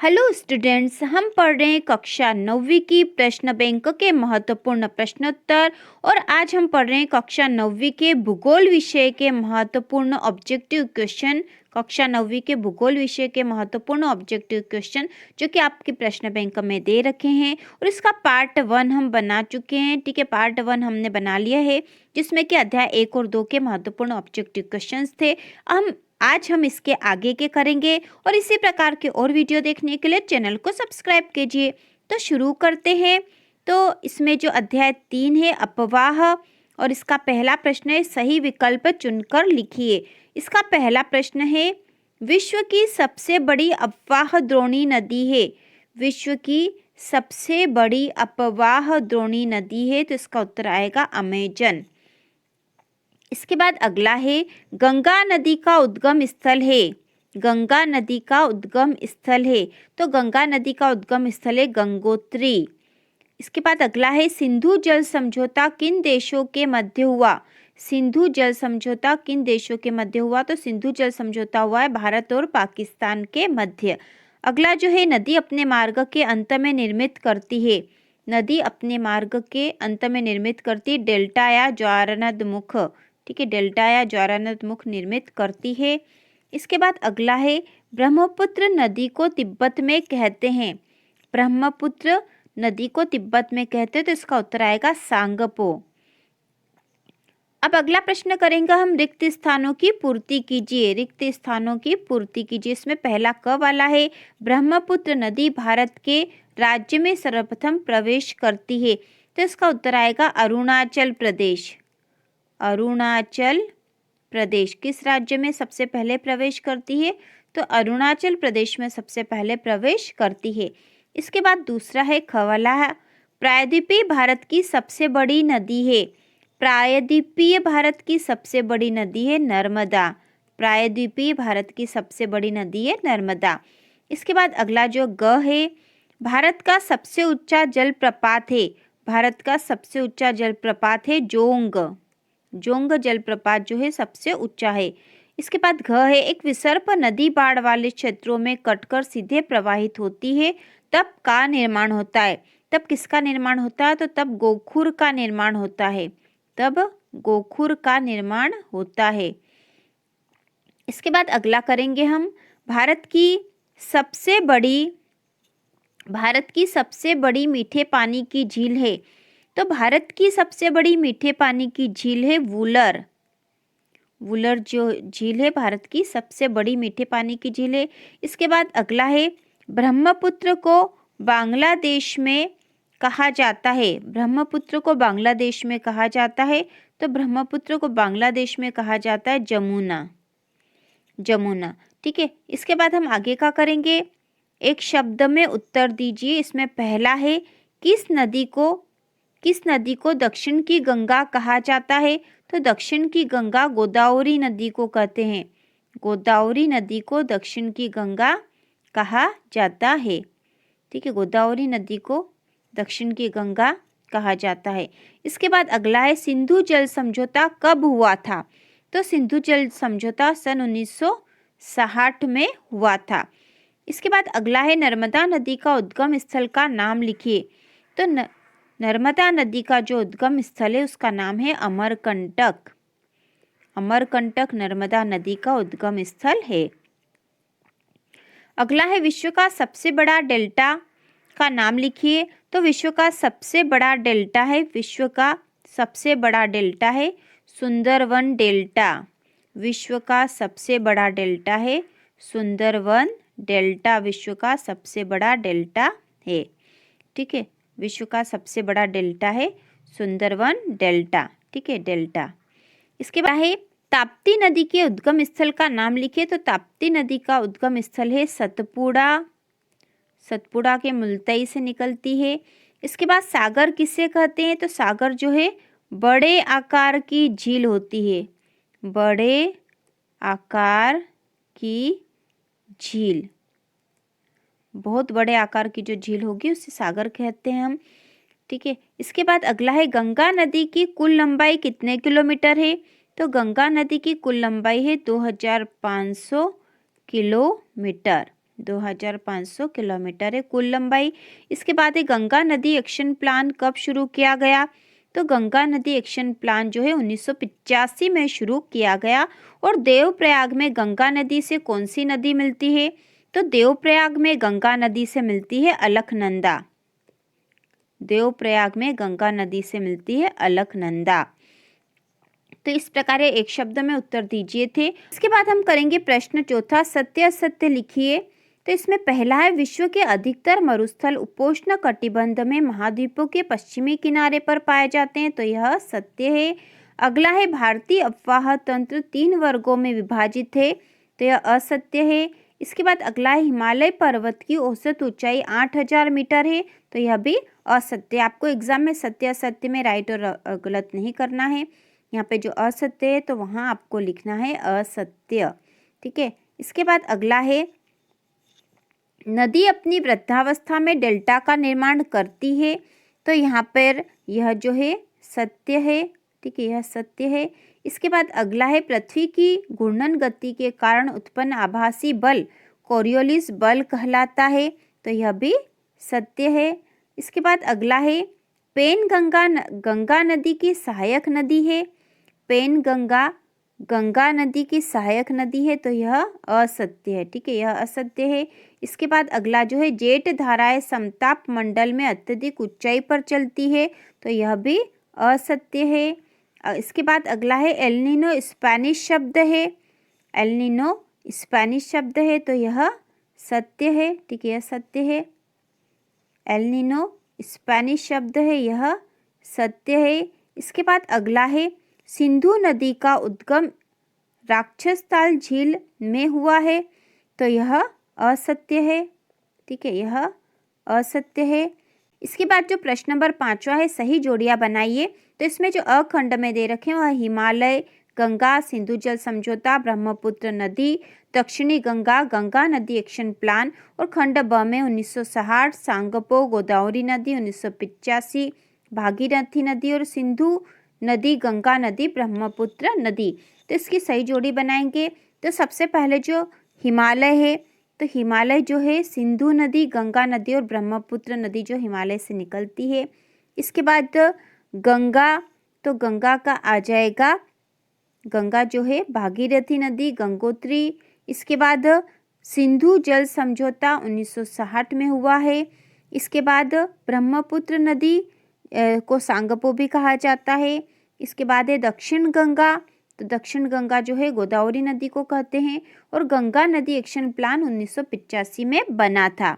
Hello students, हम पढ़ रहे हैं कक्षा 9वीं की प्रश्न बैंक के महत्वपूर्ण प्रश्नोत्तर। और आज हम पढ़ रहे हैं कक्षा 9वीं के भूगोल विषय के महत्वपूर्ण ऑब्जेक्टिव क्वेश्चन। कक्षा 9वीं के भूगोल विषय के महत्वपूर्ण ऑब्जेक्टिव क्वेश्चन जो कि आपके प्रश्न बैंक में दे रखे हैं। और इसका पार्ट 1 हम बना चुके हैं। ठीक है, पार्ट 1 हमने बना लिया है जिसमें कि अध्याय 1 और 2 के महत्वपूर्ण ऑब्जेक्टिव क्वेश्चन थे। आज हम इसके आगे के करेंगे और इसी प्रकार के और वीडियो देखने के लिए चैनल को सब्सक्राइब कीजिए। तो शुरू करते हैं। तो इसमें जो अध्याय 3 है अपवाह, और इसका पहला प्रश्न है सही विकल्प चुनकर लिखिए। इसका पहला प्रश्न है विश्व की सबसे बड़ी अपवाह द्रोणी नदी है। विश्व की सबसे बड़ी अपवाह द्रोणी नदी है, तो इसका उत्तर आएगा अमेजन। इसके बाद अगला है गंगा नदी का उद्गम स्थल है। गंगा नदी का उद्गम स्थल है, तो गंगा नदी का उद्गम स्थल है गंगोत्री। इसके बाद अगला है सिंधु जल समझौता किन देशों के मध्य हुआ। सिंधु जल समझौता किन देशों के मध्य हुआ, तो सिंधु जल समझौता हुआ है भारत और पाकिस्तान के मध्य। अगला जो है नदी अपने मार्ग के अंत में निर्मित करती है। नदी अपने मार्ग के अंत में निर्मित करती डेल्टा या ज्वारनदमुख। ठीक है, डेल्टा या ज्वारनदमुख निर्मित करती है। इसके बाद अगला है ब्रह्मपुत्र नदी को तिब्बत में कहते हैं। ब्रह्मपुत्र नदी को तिब्बत में कहते हैं, तो इसका उत्तर आएगा सांगपो। अब अगला प्रश्न करेंगे हम रिक्त स्थानों की पूर्ति कीजिए। रिक्त स्थानों की पूर्ति कीजिए। इसमें पहला क वाला है ब्रह्मपुत्र नदी भारत के राज्य में सर्वप्रथम प्रवेश करती है, तो इसका उत्तर आएगा अरुणाचल प्रदेश। अरुणाचल प्रदेश किस राज्य में सबसे पहले प्रवेश करती है, तो अरुणाचल प्रदेश में सबसे पहले प्रवेश करती है। इसके बाद दूसरा है ख वाला है प्रायद्वीपीय भारत की सबसे बड़ी नदी है। प्रायद्वीपीय भारत की सबसे बड़ी नदी है नर्मदा। प्रायद्वीपीय भारत की सबसे बड़ी नदी है नर्मदा। इसके बाद अगला जो ग है भारत का सबसे ऊंचा जलप्रपात है। भारत का सबसे ऊंचा जलप्रपात है जोंग। जोंग जलप्रपात जो है सबसे ऊंचा है। इसके बाद घ है एक विसर्प नदी बाढ़ वाले क्षेत्रों में कटकर सीधे प्रवाहित होती है, तब का निर्माण होता है। तब किसका निर्माण होता है, तो तब गोखुर का निर्माण होता है। तब गोखुर का निर्माण होता है। इसके बाद अगला करेंगे हम भारत की सबसे बड़ी मीठे पानी की झील है। तो भारत की सबसे बड़ी मीठे पानी की झील है वुलर। वुलर जो झील है भारत की सबसे बड़ी मीठे पानी की झील है। इसके बाद अगला है ब्रह्मपुत्र को बांग्लादेश में कहा जाता है। ब्रह्मपुत्र को बांग्लादेश में कहा जाता है, तो ब्रह्मपुत्र को बांग्लादेश में कहा जाता है जमुना। जमुना। ठीक है, इसके बाद हम आगे का करेंगे। एक शब्द में उत्तर दीजिए। इसमें पहला है किस नदी को दक्षिण की गंगा कहा जाता है, तो दक्षिण की गंगा गोदावरी नदी को कहते हैं। गोदावरी नदी को दक्षिण की गंगा कहा जाता है। ठीक है, गोदावरी नदी को दक्षिण की गंगा कहा जाता है। इसके बाद अगला है सिंधु जल समझौता कब हुआ था, तो सिंधु जल समझौता सन 1960 में हुआ था। इसके बाद अगला है नर्मदा नदी का उद्गम स्थल का नाम लिखिए। तो नर्मदा नदी का जो उद्गम स्थल है उसका नाम है अमरकंटक। अमरकंटक नर्मदा नदी का उद्गम स्थल है। अगला है विश्व का सबसे बड़ा डेल्टा का नाम लिखिए। तो विश्व का सबसे बड़ा डेल्टा है सुंदरवन डेल्टा। विश्व का सबसे बड़ा डेल्टा है सुंदरवन डेल्टा। विश्व का सबसे बड़ा डेल्टा है। ठीक है, विश्व का सबसे बड़ा डेल्टा है सुंदरवन डेल्टा। ठीक है, डेल्टा। इसके बाद है ताप्ती नदी के उद्गम स्थल का नाम लिखिए। तो ताप्ती नदी का उद्गम स्थल है सतपुड़ा। सतपुड़ा के मुल्तई से निकलती है। इसके बाद सागर किसे कहते हैं, तो सागर जो है बड़े आकार की झील होती है। बड़े आकार की झील, बहुत बड़े आकार की जो झील होगी उसे सागर कहते हैं हम। ठीक है, इसके बाद अगला है गंगा नदी की कुल लंबाई कितने किलोमीटर है, तो गंगा नदी की कुल लंबाई है 2500 किलोमीटर। 2500 किलोमीटर है कुल लंबाई। इसके बाद है गंगा नदी एक्शन प्लान कब शुरू किया गया? तो गंगा नदी एक्शन प्लान जो है 1985 में शुरू किया गया। और देवप्रयाग में गंगा नदी से कौन सी नदी मिलती है? तो देवप्रयाग में गंगा नदी से मिलती है अलकनंदा। देवप्रयाग में गंगा नदी से मिलती है अलकनंदा। तो इस प्रकार एक शब्द में उत्तर दीजिए थे। इसके बाद हम करेंगे प्रश्न चौथा, सत्य असत्य लिखिए। तो इसमें पहला है विश्व के अधिकतर मरुस्थल उपोष्ण कटिबंध में महाद्वीपों के पश्चिमी किनारे पर पाए जाते हैं, तो यह सत्य है। अगला है भारतीय अफवाह तंत्र 3 वर्गों में विभाजित है, तो यह असत्य है। इसके बाद अगला है हिमालय पर्वत की औसत ऊंचाई 8000 मीटर है, तो यह भी असत्य। आपको एग्जाम में सत्य असत्य में राइट और गलत नहीं करना है। यहाँ पे जो असत्य है तो वहाँ आपको लिखना है असत्य, ठीक है। इसके बाद अगला है नदी अपनी वृद्धावस्था में डेल्टा का निर्माण करती है, तो यहाँ पर यह जो है सत्य है, ठीक है, यह सत्य है। इसके बाद अगला है पृथ्वी की घूर्णन गति के कारण उत्पन्न आभासी बल कोरियोलिस बल कहलाता है, तो यह भी सत्य है। इसके बाद अगला है पेन गंगा नदी की सहायक नदी है। पेन गंगा नदी की सहायक नदी है, तो यह असत्य है, ठीक है, यह असत्य है। इसके बाद अगला जो है जेट धाराएं समताप मंडल में अत्यधिक ऊंचाई पर चलती है, तो यह भी असत्य है। इसके बाद अगला है एलनिनो स्पेनिश शब्द है। एलनिनो स्पेनिश शब्द है, तो यह सत्य है, ठीक है, यह सत्य है। एलनिनो स्पेनिश शब्द है, यह सत्य है। इसके बाद अगला है सिंधु नदी का उद्गम राक्षसताल झील में हुआ है, तो यह असत्य है, ठीक है, यह असत्य है। इसके बाद जो प्रश्न नंबर 5वां है सही जोड़ियां बनाइए। तो इसमें जो अखंड में दे रखे हैं वह हिमालय, गंगा, सिंधु जल समझौता, ब्रह्मपुत्र नदी, दक्षिणी गंगा, गंगा नदी एक्शन प्लान। और खंड ब में 1960 सांगपो गोदावरी नदी, 1985 भागीरथी नदी और सिंधु नदी, गंगा नदी, ब्रह्मपुत्र नदी। तो इसकी सही जोड़ी बनाएंगे। तो सबसे पहले जो हिमालय है, तो हिमालय जो है सिंधु नदी, गंगा नदी और ब्रह्मपुत्र नदी जो हिमालय से निकलती है। इसके बाद गंगा, तो गंगा का आ जाएगा, गंगा जो है भागीरथी नदी, गंगोत्री। इसके बाद सिंधु जल समझौता 1960 में हुआ है। इसके बाद ब्रह्मपुत्र नदी को सांगपो भी कहा जाता है। इसके बाद है दक्षिण गंगा, तो दक्षिण गंगा जो है गोदावरी नदी को कहते हैं। और गंगा नदी एक्शन प्लान 1985 में बना था।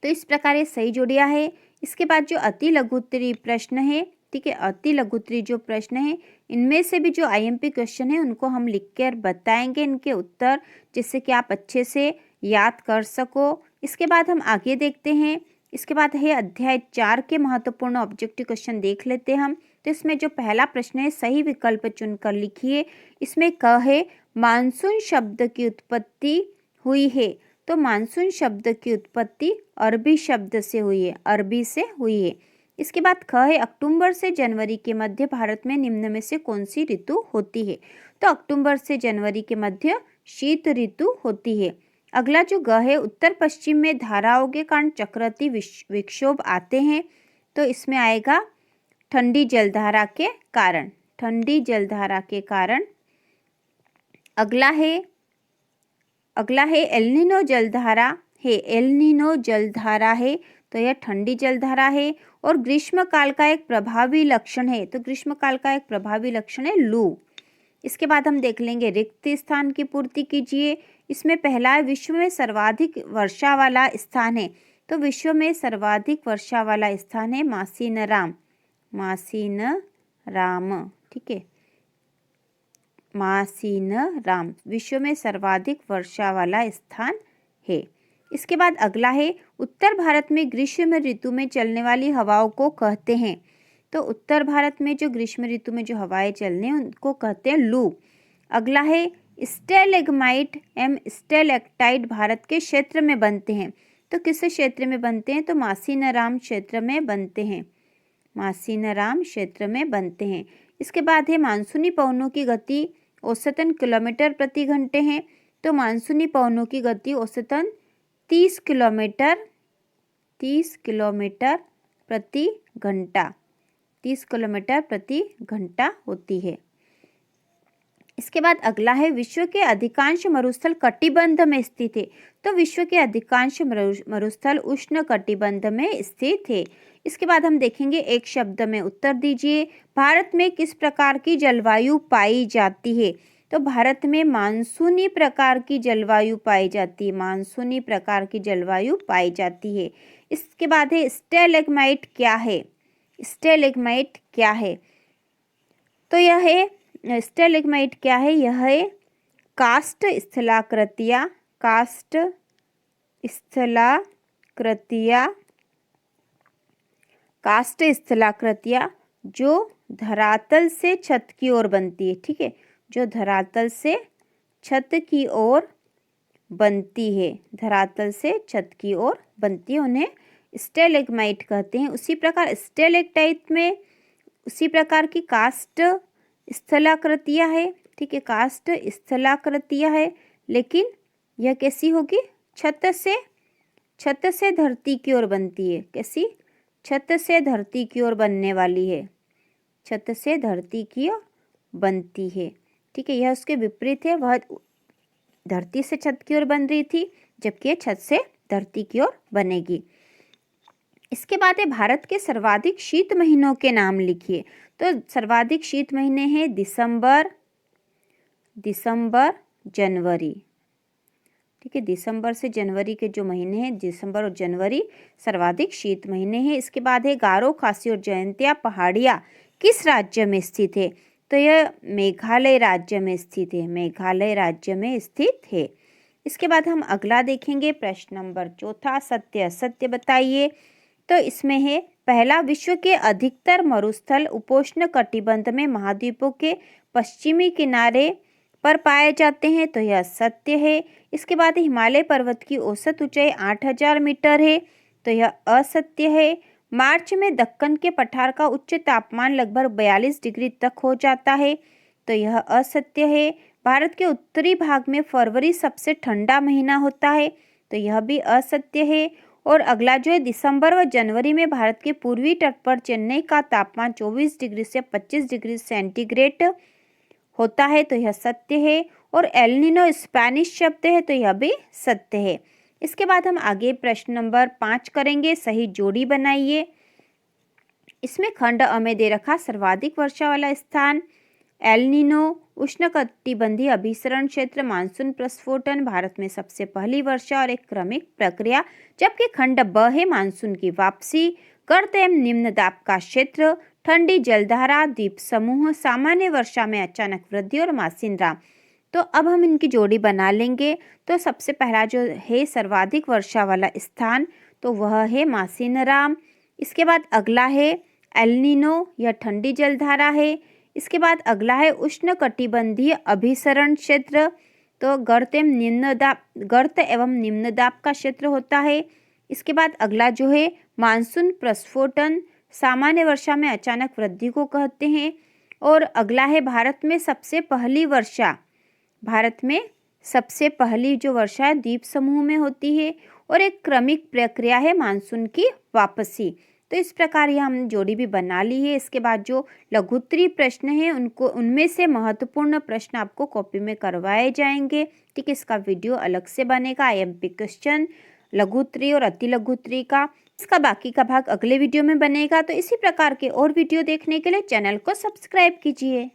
तो इस प्रकार ये सही जोड़ियां है। इसके बाद जो अति लघुत्तरी प्रश्न है, ठीक है, अति लघुत्तरी जो प्रश्न है इनमें से भी जो आईएमपी क्वेश्चन है उनको हम लिख कर बताएंगे इनके उत्तर, जिससे कि आप अच्छे से याद कर सको। इसके बाद हम आगे देखते हैं। इसके बाद है अध्याय 4 के महत्वपूर्ण ऑब्जेक्टिव क्वेश्चन देख लेते हैं हम। तो इसमें जो पहला प्रश्न है सही विकल्प चुनकर लिखिए। इसमें क है मानसून शब्द की उत्पत्ति हुई है, तो मानसून शब्द की उत्पत्ति अरबी शब्द से हुई है, अरबी से हुई है। इसके बाद ख है अक्टूबर से जनवरी के मध्य भारत में निम्न में से कौन सी ऋतु होती है? तो अक्टूबर से जनवरी के मध्य शीत ऋतु होती है। अगला जो ग है उत्तर पश्चिम में धाराओं के कारण चक्रवाती विक्षोभ आते हैं, तो इसमें आएगा ठंडी जलधारा के कारण, ठंडी जलधारा के कारण। अगला है एलनिनो जलधारा है, एलनिनो जलधारा है, तो यह ठंडी जलधारा है। और ग्रीष्म काल का एक प्रभावी लक्षण है, तो ग्रीष्म काल का एक प्रभावी लक्षण है लू। इसके बाद हम देख लेंगे रिक्त स्थान की पूर्ति कीजिए। इसमें पहला है विश्व में सर्वाधिक वर्षा वाला स्थान है, तो विश्व में सर्वाधिक वर्षा वाला स्थान है मासीनराम, मासीनराम, ठीक है, मासीनराम विश्व में सर्वाधिक वर्षा वाला स्थान है। इसके बाद अगला है उत्तर भारत में ग्रीष्म ऋतु में चलने वाली हवाओं को कहते हैं, तो उत्तर भारत में जो ग्रीष्म ऋतु में जो हवाएं चलने उनको कहते हैं लू। अगला है स्टेलेग्माइट एवं स्टेलेक्टाइट भारत के क्षेत्र में बनते हैं, तो किस क्षेत्र में बनते हैं? तो मासीनराम क्षेत्र में बनते हैं, मासीनराम क्षेत्र में बनते हैं। इसके बाद है मानसूनी पवनों की गति औसतन किलोमीटर प्रति घंटे है, तो मानसूनी पवनों की गति औसतन 30 किलोमीटर प्रति घंटा 30 किलोमीटर प्रति घंटा होती है। इसके बाद अगला है, विश्व के अधिकांश मरुस्थल कटिबंध में स्थित है। तो विश्व के अधिकांश मरुस्थल उष्ण कटिबंध में स्थित है। इसके बाद हम देखेंगे, एक शब्द में उत्तर दीजिए। भारत में किस प्रकार की जलवायु पाई जाती है? तो भारत में मानसूनी प्रकार की जलवायु पाई जाती है। मानसूनी प्रकार की जलवायु पाई जाती है। इसके बाद है, स्टेलेग्माइट क्या है? स्टेलेग्माइट क्या है? तो यह है, स्टेलेग्माइट क्या है? यह है काष्ठ स्थलाकृतियाँ, काष्ठ स्थलाकृतियाँ जो धरातल से छत की ओर बनती है। ठीक है, जो धरातल से छत की ओर बनती है, धरातल से छत की ओर बनती है, उन्हें स्टेलेग्माइट कहते हैं। उसी प्रकार स्टेलेक्टाइट में उसी प्रकार की काष्ठ स्थलाकृतियाँ है। ठीक है, काष्ठ स्थलाकृतियाँ है, लेकिन यह कैसी होगी? छत से धरती की ओर बनती है। कैसी? छत से धरती की ओर बनने वाली है, छत से धरती की ओर बनती है। ठीक है, यह उसके विपरीत है। वह धरती से छत की ओर बन रही थी, जबकि यह छत से धरती की ओर बनेगी। इसके बाद है, भारत के सर्वाधिक शीत महीनों के नाम लिखिए। तो सर्वाधिक शीत महीने हैं दिसंबर, जनवरी। ठीक है, दिसंबर से जनवरी के जो महीने हैं, दिसंबर और जनवरी सर्वाधिक शीत महीने हैं। इसके बाद है, गारो, खासी और जयंतिया पहाड़ियाँ किस राज्य में स्थित है? तो यह मेघालय राज्य में स्थित है। मेघालय राज्य में स्थित है। इसके बाद हम अगला देखेंगे, प्रश्न नंबर 4, सत्य असत्य बताइए। तो इसमें है, पहला, विश्व के अधिकतर मरुस्थल उपोष्ण कटिबंध में महाद्वीपों के पश्चिमी किनारे पर पाए जाते हैं। तो यह सत्य है। इसके बाद हिमालय पर्वत की औसत ऊंचाई 8000 मीटर है। तो यह असत्य है। मार्च में दक्कन के पठार का उच्च तापमान लगभग 42 डिग्री तक हो जाता है। तो यह असत्य है। भारत के उत्तरी भाग में फरवरी सबसे ठंडा महीना होता है। तो यह भी असत्य है। और अगला जो है, दिसंबर व जनवरी में भारत के पूर्वी तट पर चेन्नई का तापमान 24 डिग्री से 25 डिग्री सेंटीग्रेड होता है। तो यह सत्य है। और एल नीनो स्पेनिश शब्द है, तो यह भी सत्य है। इसके बाद हम आगे प्रश्न नंबर 5 करेंगे, सही जोड़ी बनाइए। इसमें खंड अ में दे रखा सर्वाधिक वर्षा वाला स्थान एल नीनो, उष्णकटिबंधीय अभिसरण क्षेत्र, मानसून प्रस्फोटन, भारत में सबसे पहली वर्षा और एक क्रमिक प्रक्रिया। जबकि खंड ब है मानसून की वापसी, गर्त एवं निम्न दाब का क्षेत्र, ठंडी जलधारा, द्वीप समूह, सामान्य वर्षा में अचानक वृद्धि और मासिनराम। तो अब हम इनकी जोड़ी बना लेंगे। तो सबसे पहला जो है सर्वाधिक वर्षा वाला स्थान, तो वह है मासिनराम। इसके बाद अगला है एल नीनो, यह ठंडी जलधारा है। इसके बाद अगला है उष्णकटिबंधीय अभिसरण क्षेत्र, तो गर्त एवं निम्न दाब का क्षेत्र होता है। इसके बाद अगला जो है मानसून प्रस्फोटन, सामान्य वर्षा में अचानक वृद्धि को कहते हैं। और अगला है भारत में सबसे पहली वर्षा, भारत में सबसे पहली जो वर्षा है द्वीप समूह में होती है। और एक क्रमिक प्रक्रिया है मानसून की वापसी। तो इस प्रकार यह हमने जोड़ी भी बना ली है। इसके बाद जो लघुत्तरीय प्रश्न है उनमें से महत्वपूर्ण प्रश्न आपको कॉपी में करवाए जाएंगे। ठीक है, इसका वीडियो अलग से बनेगा, आईएमपी क्वेश्चन, लघुत्तरीय और अति लघुत्तरीय का। इसका बाकी का भाग अगले वीडियो में बनेगा। तो इसी प्रकार के और वीडियो देखने के लिए चैनल को सब्सक्राइब कीजिए।